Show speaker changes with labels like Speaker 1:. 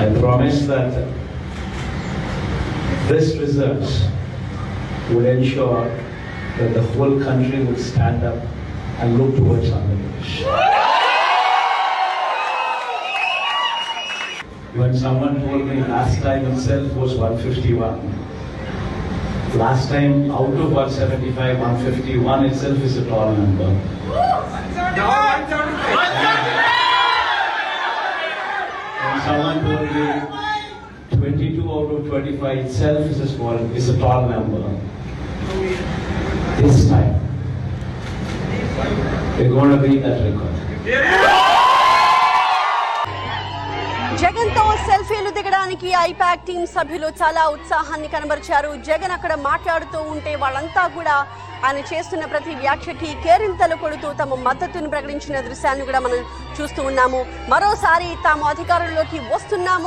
Speaker 1: I promise that this research would ensure that the whole country would stand up and look towards Andhra Pradesh. When someone told me last time itself was 151, last time out of 175, 151 itself is a tall number. When someone told me 22 out of 25 itself is a tall number. This time, we're going to beat that record.
Speaker 2: Jagan తో సెల్ఫీలు దిగడానికి I-PAC team సభ్యులు చాలా ఉత్సాహాన్ని కనబరిచారు. జగన్ అక్కడ మాట్లాడుతూ ఉంటే వాళ్ళంతా కూడా ఆయన చేస్తున్న ప్రతి వ్యాఖ్యకి కేరింతలు కొడుతూ తమ మద్దతును ప్రకటించిన దృశ్యాన్ని కూడా మనం చూస్తూ ఉన్నాము. మరోసారి తాము అధికారంలోకి వస్తున్నాము